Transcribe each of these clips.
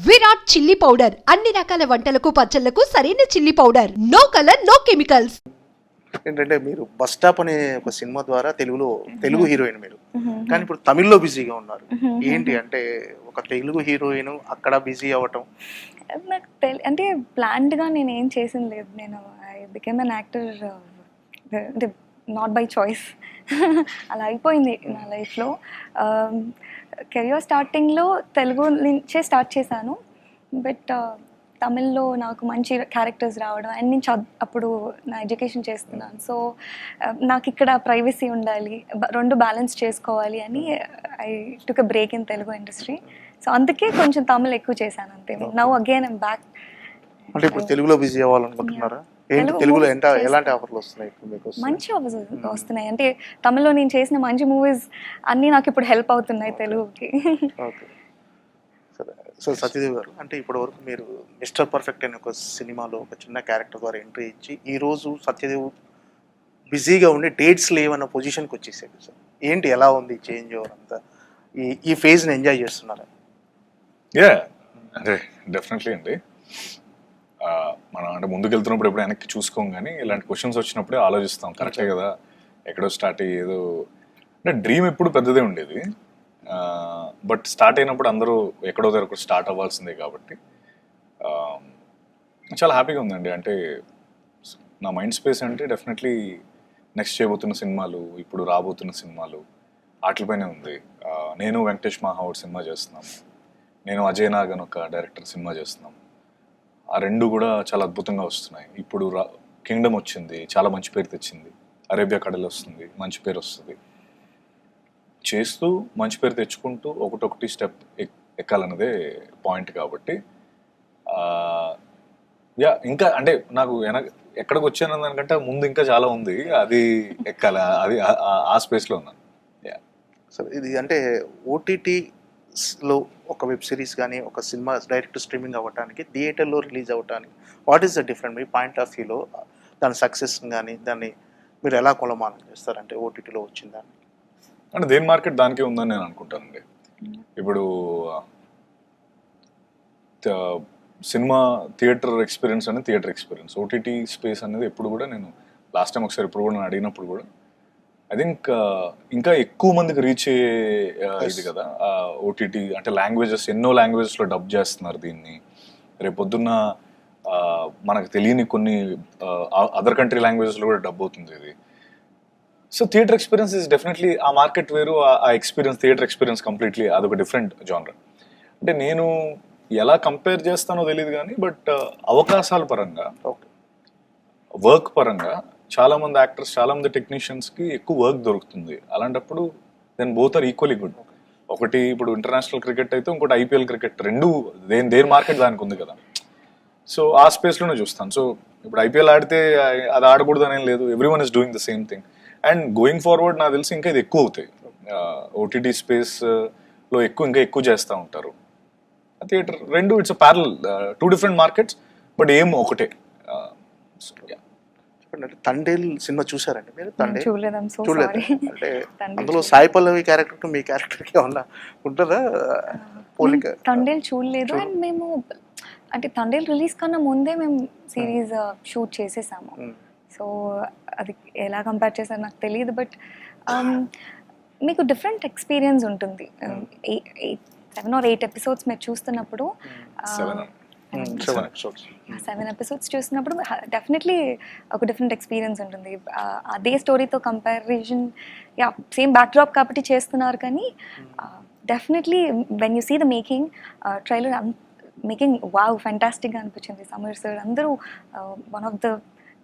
Virat chilli powder అన్ని రకాల వంటలకు పచ్చళ్లకు సరైన chilli powder. No colour no chemicals. ఏంటంటే మీరు బస్ స్టాప్ అనే ఒక సినిమా ద్వారా తెలుగు హీరోయిన్ మీరు, కానీ ఇప్పుడు తమిళ్లో బిజీగా ఉన్నారు. ఏంటి అంటే ఒక తెలుగు హీరోయిన్ అక్కడ బిజీ అవ్వటం? నాకు అంటే ప్లాన్డ్గా నేను ఏం చేసింది లేదు. నేను ఐ బికెమ్ అన్ యాక్టర్ అంటే నాట్ బై చాయిస్. అలా అయిపోయింది నా లైఫ్లో. కెరియర్ స్టార్టింగ్లో తెలుగు నుంచే స్టార్ట్ చేశాను, బట్ తమిళ్లో నాకు మంచి క్యారెక్టర్స్ రావడం అండ్ నేను అప్పుడు నా ఎడ్యుకేషన్ చేస్తున్నాను. సో నాకు ఇక్కడ ప్రైవసీ ఉండాలి, రెండు బ్యాలెన్స్ చేసుకోవాలి అని I took a break in Telugu industry. So అందుకే కొంచెం తమిళ్ ఎక్కువ చేశాను అంతే. Now again I'm back. అంటే ఇప్పుడు తెలుగులో బిజీ అవ్వాలనుకుంటున్నారా? తెలుగులో ఎలాంటి ఆఫర్లు వస్తున్నాయి మీకు? మంచి ఆఫర్స్ వస్తున్నాయి. అంటే తమిళ్లో నేను చేసిన మంచి మూవీస్ అన్నీ నాకు ఇప్పుడు హెల్ప్ అవుతున్నాయి తెలుగుకి. ఓకే. సో సత్యదేవ్ గారు, అంటే ఇప్పటి వరకు మీరు మిస్టర్ పర్ఫెక్ట్ అనే ఒక సినిమాలో ఒక చిన్న క్యారెక్టర్ ద్వారా ఎంట్రీ ఇచ్చి ఈరోజు సత్యదేవ్ బిజీగా ఉండి డేట్స్ లేవన్న పొజిషన్కి వచ్చేసాడు సార్. ఏంటి, ఎలా ఉంది చేంజ్ అంతా? ఈ ఫేజ్ని ఎంజాయ్ చేస్తున్నారా? అంటే డెఫినెట్లీ అండి. మనం అంటే ముందుకెళ్తున్నప్పుడు ఎప్పుడు వెనక్కి చూసుకోం, కానీ ఇలాంటి క్వశ్చన్స్ వచ్చినప్పుడే ఆలోచిస్తాం. కరెక్టే కదా, ఎక్కడో స్టార్ట్ అయ్యేదో అంటే డ్రీమ్ ఎప్పుడు పెద్దదే ఉండేది, బట్ స్టార్ట్ అయినప్పుడు అందరూ ఎక్కడో దగ్గర స్టార్ట్ అవ్వాల్సిందే. కాబట్టి చాలా హ్యాపీగా ఉందండి. అంటే నా మైండ్ స్పేస్ అంటే డెఫినెట్లీ నెక్స్ట్ చేయబోతున్న సినిమాలు, ఇప్పుడు రాబోతున్న సినిమాలు వాటిపైనే ఉంది. నేను వెంకటేష్ మాహావుడ్ సినిమా చేస్తున్నాం, నేను అజయ్ నాగ్ అని ఒక డైరెక్టర్ సినిమా చేస్తున్నాం. ఆ రెండు కూడా చాలా అద్భుతంగా వస్తున్నాయి. ఇప్పుడు కింగ్డమ్ వచ్చింది, చాలా మంచి పేరు తెచ్చింది. అరేబియా కడలు వస్తుంది, మంచి పేరు వస్తుంది. చేస్తూ మంచి పేరు తెచ్చుకుంటూ ఒకటొకటి స్టెప్ ఎక్కాలన్నదే పాయింట్. కాబట్టి ఇంకా అంటే నాకు ఎక్కడికి వచ్చాను దానికంటే ముందు ఇంకా చాలా ఉంది, అది ఎక్కాలి. అది ఆ స్పేస్లో ఉన్నాను. సార్, ఇది అంటే ఓటీటీలో ఒక వెబ్ సిరీస్ కానీ ఒక సినిమా డైరెక్ట్ స్ట్రీమింగ్ అవ్వడానికి, థియేటర్లో రిలీజ్ అవ్వడానికి what is the different? Me point of వ్యూలో దాని సక్సెస్ కానీ దాన్ని మీరు ఎలా కొలమానం చేస్తారంటే ఓటీటీలో వచ్చిందని? అంటే దేని మార్కెట్ దానికే ఉందని నేను అనుకుంటానండి. ఇప్పుడు సినిమా థియేటర్ ఎక్స్పీరియన్స్ అనేది థియేటర్ ఎక్స్పీరియన్స్, ఓటీటీ స్పేస్ అనేది ఎప్పుడు కూడా నేను లాస్ట్ టైం ఒకసారి ఇప్పుడు కూడా నేను అడిగినప్పుడు కూడా ఐ థింక్ ఇంకా ఎక్కువ మందికి రీచ్ అయ్యే ఇది కదా ఓటీటీ. అంటే లాంగ్వేజెస్, ఎన్నో లాంగ్వేజెస్లో డబ్ చేస్తున్నారు దీన్ని. రేపొద్దున్న మనకు తెలియని కొన్ని అదర్ కంట్రీ లాంగ్వేజెస్లో కూడా డబ్ అవుతుంది ఇది. So theatre experience is definitely, ఆ మార్కెట్ వేరు, ఆ ఎక్స్పీరియన్స్ థియేటర్ ఎక్స్పీరియన్స్ కంప్లీట్లీ అదొక డిఫరెంట్ జానర్. అంటే నేను ఎలా కంపేర్ చేస్తానో తెలియదు కానీ, బట్ అవకాశాల పరంగా, వర్క్ పరంగా చాలామంది యాక్టర్స్, చాలామంది టెక్నీషియన్స్కి ఎక్కువ వర్క్ దొరుకుతుంది. అలాంటప్పుడు then both are equally good. ఒకటి ఇప్పుడు ఇంటర్నేషనల్ క్రికెట్ అయితే, ఇంకోటి ఐపీఎల్ క్రికెట్, రెండు దేని మార్కెట్ దానికి ఉంది కదా. సో ఆ స్పేస్లోనే చూస్తాను. సో ఇప్పుడు ఐపీఎల్ ఆడితే అది ఆడకూడదు అనేం లేదు, everyone is doing the same thing. And going forward నాకు తెలిసి ఇంకా ఇది ఎక్కువ అవుతాయి. ఓటీటీ స్పేస్లో ఇంకా ఎక్కువ చేస్తూ ఉంటారు. థియేటర్ రెండు it's parallel, two different markets, but ఏం ఒకటే. తండేల్ సినిమా చూసారండి మీరు? చూడలేదు. అంటే తండేల్ అందులో సాయి పల్లవి క్యారెక్టర్ మీ క్యారెక్టర్కి ఏమన్నా ఉంటుందా పోలిక? తండేల్ చూడలేదు. అండ్ మేము అంటే తండేల్ రిలీజ్ కన్నా ముందే మేము సిరీస్ షూట్ చేసేసాము. సో అది ఎలా కంపేర్ చేశారు నాకు తెలియదు, బట్ మీకు డిఫరెంట్ ఎక్స్పీరియన్స్ ఉంటుంది. 7 or 8 ఎపిసోడ్స్ మీరు చూస్తున్నప్పుడు, 7 ఎపిసోడ్స్ చూసినప్పుడు డెఫినెట్లీ ఒక డిఫరెంట్ ఎక్స్పీరియన్స్ ఉంటుంది. అదే స్టోరీతో కంపారిజన్, సేమ్ బ్యాక్డ్రాప్ కాబట్టి చేస్తున్నారు, కానీ definitely when you see the making trailer, making wow ఫ్యాంటాస్టిక్గా అనిపించింది. సమీర్ సార్, అందరూ one of the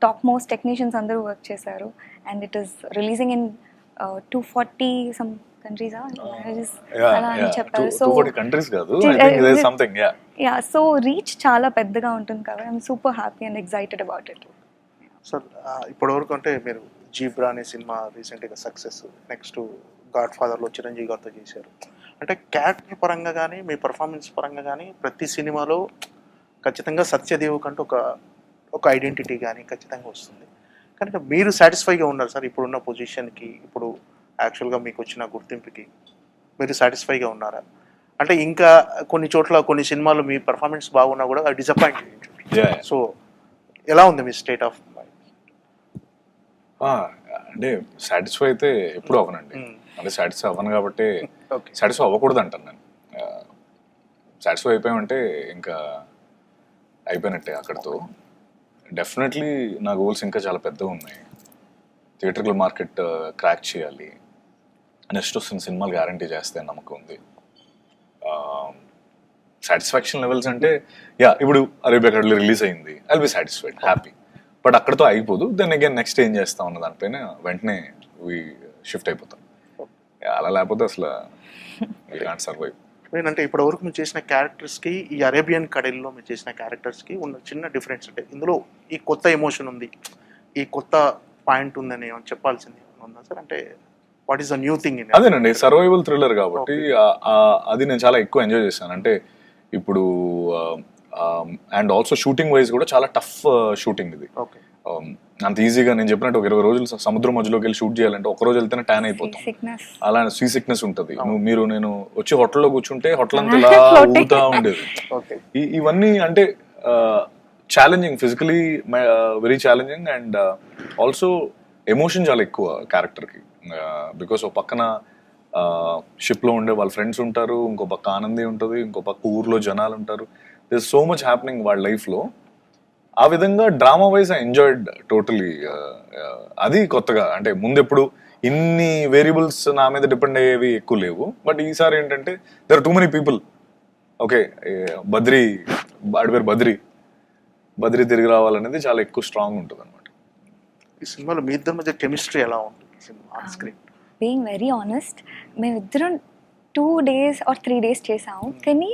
top most technicians అందరూ వర్క్ చేశారు. And it is releasing in 240 some countries అలా అని చెప్పారు. సో రీచ్ చాలా పెద్దగా ఉంటుంది కాబట్టి I'm super happy and excited about it. Sir, ఇప్పటివరకు అంటే మీరు జీబ్రా అనే సినిమా రీసెంట్గా సక్సెస్, నెక్స్ట్ గాడ్ ఫాదర్లో చిరంజీవి గారితో చేశారు. అంటే క్యారెక్టర్ పరంగా కానీ మీ పర్ఫార్మెన్స్ పరంగా కానీ ప్రతి సినిమాలో ఖచ్చితంగా సత్యదేవ్ కంటూ ఒక ఐడెంటిటీ కానీ ఖచ్చితంగా వస్తుంది. కనుక మీరు సాటిస్ఫైగా ఉన్నారు సార్ ఇప్పుడున్న పొజిషన్కి, ఇప్పుడు యాక్చువల్గా మీకు వచ్చిన గుర్తింపుకి మీరు సాటిస్ఫైగా ఉన్నారా? అంటే ఇంకా కొన్ని చోట్ల కొన్ని సినిమాలు మీ పర్ఫార్మెన్స్ బాగున్నా కూడా డిసప్పాయింట్. సో ఎలా ఉంది మీ స్టేట్ ఆఫ్ మైండ్? అంటే సాటిస్ఫై అయితే ఎప్పుడు అవ్వనండి. అంటే సాటిస్ఫై అవ్వను కాబట్టి సాటిస్ఫై అవ్వకూడదు అంటాను నేను. సాటిస్ఫై అయిపోయామంటే ఇంకా అయిపోయినట్టే అక్కడితో. డెఫినెట్లీ నా గోల్స్ ఇంకా చాలా పెద్దగా ఉన్నాయి. థియేటర్ల మార్కెట్ క్రాక్ చేయాలి, నెక్స్ట్ వస్తున్న సినిమాలు గ్యారంటీ చేస్తే నమ్మకం ఉంది. సాటిస్ఫాక్షన్ లెవెల్స్ అంటే ఇప్పుడు అరేబియా కడలో రిలీజ్ అయింది, I'll be satisfied, happy. But అక్కడతో అయిపోదు. దెన్ అగైన్ నెక్స్ట్ ఏం చేస్తాం అన్న దానిపైన వెంటనే షిఫ్ట్ అయిపోతాం. అలా లేకపోతే అసలు వీ కాంట్ సర్వైవ్. ఏంటంటే ఇప్పటి వరకు మీరు చేసిన క్యారెక్టర్స్కి ఈ అరేబియన్ కడల్లో మీరు చేసిన క్యారెక్టర్స్కి ఉన్న చిన్న డిఫరెన్స్ అంటే ఇందులో ఈ కొత్త ఎమోషన్ ఉంది, ఈ కొత్త పాయింట్ ఉందని ఏమని చెప్పాల్సింది ఉందా సార్? అంటే what is the new thing in? అదేనండి, సర్వైవల్ థ్రిల్లర్ కాబట్టి అది నేను చాలా ఎక్కువ ఎంజాయ్ చేశాను. అంటే ఇప్పుడు అండ్ ఆల్సో షూటింగ్ వైజ్ కూడా చాలా టఫ్ షూటింగ్ ఇది. అంత ఈజీగా నేను చెప్పినట్టు ఒక 20 రోజులు సముద్రం మధ్యలోకి వెళ్ళి షూట్ చేయాలంటే ఒక రోజు వెళ్తేనే ట్యాన్ అయిపోతాం. అలా సీ సిక్నెస్ ఉంటుంది. నేను వచ్చి హోటల్లో కూర్చుంటే హోటల్ అంతా ఇలా ఊగుతా ఉండేది. ఇవన్నీ అంటే challenging, physically very challenging. And also emotion చాలా ఎక్కువ క్యారెక్టర్కి. బికాస్ ఒక పక్కన షిప్లో ఉండే వాళ్ళ ఫ్రెండ్స్ ఉంటారు, ఇంకో పక్క ఆనంది ఉంటుంది, ఇంకో పక్క ఊర్లో జనాలు ఉంటారు. దిస్ సో మచ్ హ్యాపెనింగ్ వాళ్ళ లైఫ్లో. ఆ విధంగా drama wise I enjoyed totally. అది కొత్తగా, అంటే ముందెప్పుడు ఇన్ని వేరియబుల్స్ నా మీద డిపెండ్ అయ్యేవి ఎక్కువ లేవు. బట్ ఈసారి ఏంటంటే there are too many people. Okay, Badri వాడి పేరు బద్రీ తిరిగి రావాలనేది చాలా ఎక్కువ స్ట్రాంగ్ ఉంటుంది అనమాట. ఈ సినిమాలో మీ ఇద్దరి మధ్య కెమిస్ట్రీ ఎలా ఉంటుంది on screen? Being very honest, మేమిద్దరం 2 days or 3 days చేసాము. కానీ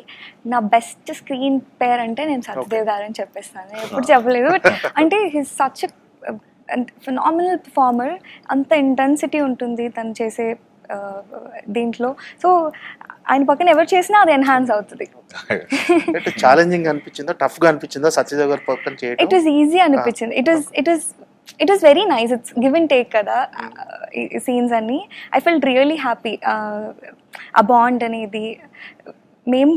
నా బెస్ట్ స్క్రీన్ పేర్ అంటే నేను సత్యదేవ్ గారు అని చెప్పేస్తాను. ఎప్పుడు చెప్పలేదు. అంటే హీస్ సచ్ ఫినామినల్ పర్ఫార్మర్. అంత ఇంటెన్సిటీ ఉంటుంది తను చేసే దీంట్లో. సో ఆయన పక్కన ఎవరు చేసినా అది ఎన్హాన్స్ అవుతుంది. ఛాలెంజింగ్ అనిపించిందా, టఫ్ గా అనిపించిందా సత్యదేవ్ గారు పక్కన చేయడం? ఇట్ ఈస్ ఈజీ అనిపించింది. It is very nice. It's give and take కదా సీన్స్ అన్ని. I felt really happy. ఆ బాండ్ అనేది మేము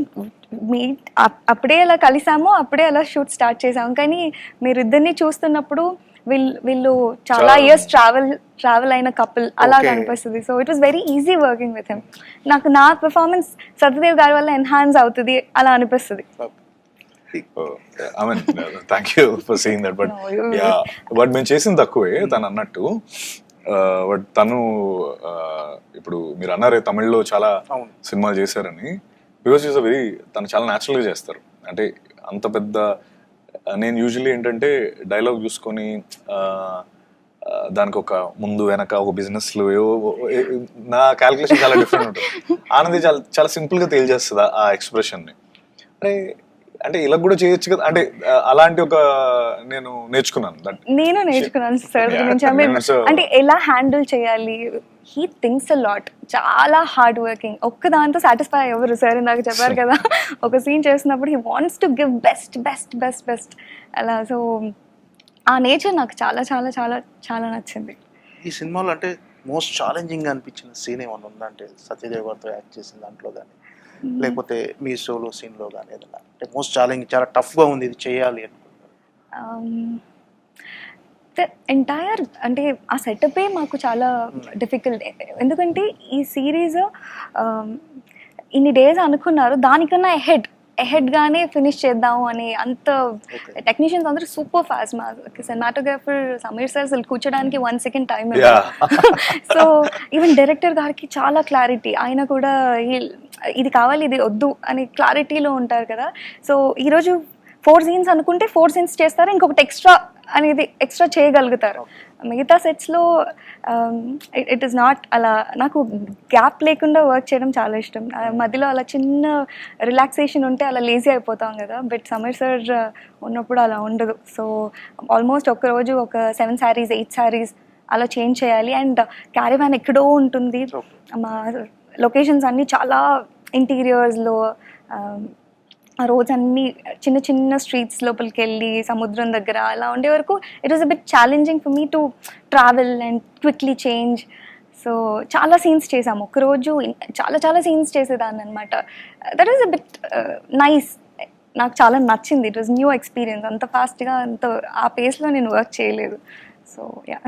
అప్పుడే అలా కలిసాము, అప్పుడే అలా షూట్ స్టార్ట్ చేసాము. కానీ మీరిద్దరిని చూస్తున్నప్పుడు వీళ్ళు చాలా ఇయర్స్ ట్రావెల్ అయిన కపుల్ అలా అనిపిస్తుంది. So it was very easy working with him. నాకు నా పెర్ఫార్మెన్స్ సత్యదేవ్ గారి వల్ల ఎన్హాన్స్ అవుతుంది అలా అనిపిస్తుంది. I mean, thank you for saying that. But but మేము చేసింది తక్కువే తను అన్నట్టు. బట్ తను ఇప్పుడు మీరు అన్నారే తమిళ్లో చాలా సినిమాలు చేశారని. బికాస్ ఈజ్ తను చాలా న్యాచురల్గా చేస్తారు. అంటే అంత పెద్ద, నేను యూజువల్లీ ఏంటంటే డైలాగ్ చూసుకొని దానికి ఒక ముందు వెనక ఒక బిజినెస్లో నా క్యాలిక్యులేషన్ చాలా డిఫరెంట్ ఉంటుంది. ఆనంది చాలా చాలా సింపుల్గా తేల్చేస్తుంది ఆ ఎక్స్ప్రెషన్ని. అంటే ఇలా కూడా చేయొచ్చు కదా, అంటే అలాంటి ఒక నేను నేర్చుకున్నాను సార్ గురించి. అంటే ఎలా హ్యాండిల్ చేయాలి. హీ థింక్స్ అ లాట్, చాలా హార్డ్ వర్కింగ్. ఒక్క దాంతో సాటిస్ఫై అవ్వరు సార్. నాకు చెప్పారు కదా, ఒక సీన్ చేసినప్పుడు he wants to give best best best best అలా. సో ఆ నేచర్ నాకు చాలా చాలా చాలా చాలా నచ్చింది. ఈ సినిమాలో అంటే మోస్ట్ ఛాలెంజింగ్ అనిపించిన సీన్ ఏమన్నా ఉందంటే సత్యదేవ్ గారితో యాక్ట్ చేసిన దాంట్లో కానీ, లేకపోతే మీ సోలో సీన్లో కానీ ఏదైనా అంటే మోస్ట్ ఛాలెంజింగ్, చాలా టఫ్గా ఉంది ఇది చేయాలి అనుకుంటున్నారు? ఎంటైర్ అంటే ఆ సెటపే మాకు చాలా డిఫికల్ట్. ఎందుకంటే ఈ సిరీస్ ఇన్ని డేస్ అనుకున్నారు, దానికన్నా ఎహెడ్గానే ఫినిష్ చేద్దాము అని. అంత టెక్నీషియన్స్ అందరూ సూపర్ ఫాస్ట్. మా సినిమాటోగ్రాఫర్ సమీర్ సార్ అసలు కూర్చోడానికి 1 second time. So even director గారికి చాలా క్లారిటీ. ఆయన కూడా ఇది కావాలి ఇది వద్దు అని క్లారిటీలో ఉంటారు కదా. సో ఈరోజు 4 scenes అనుకుంటే 4 scenes చేస్తారు, ఇంకొకటి ఎక్స్ట్రా చేయగలుగుతారు. మిగతా సెట్స్లో ఇట్ ఈస్ నాట్ అలా. నాకు గ్యాప్ లేకుండా వర్క్ చేయడం చాలా ఇష్టం. మధ్యలో అలా చిన్న రిలాక్సేషన్ ఉంటే అలా లేజీ అయిపోతాం కదా. బట్ సమీర్ సార్ ఉన్నప్పుడు అలా ఉండదు. సో ఆల్మోస్ట్ ఒక్కరోజు ఒక 7 sarees 8 sarees అలా చేంజ్ చేయాలి. అండ్ క్యారీవాన్ ఎక్కడో ఉంటుంది. మా లొకేషన్స్ అన్నీ చాలా ఇంటీరియర్స్లో. ఆ రోజు అన్ని చిన్న చిన్న స్ట్రీట్స్ లోపలికి వెళ్ళి సముద్రం దగ్గర అలా ఉండే వరకు it was a bit challenging for me to travel and quickly change. So చాలా సీన్స్ చేసాము ఒకరోజు, చాలా సీన్స్ చేసేదాన్ని అనమాట. That is a bit nice, నాకు చాలా నచ్చింది. It was new experience. అంత ఫాస్ట్గా అంత ఆ పేస్లో నేను వర్క్ చేయలేదు. So yeah.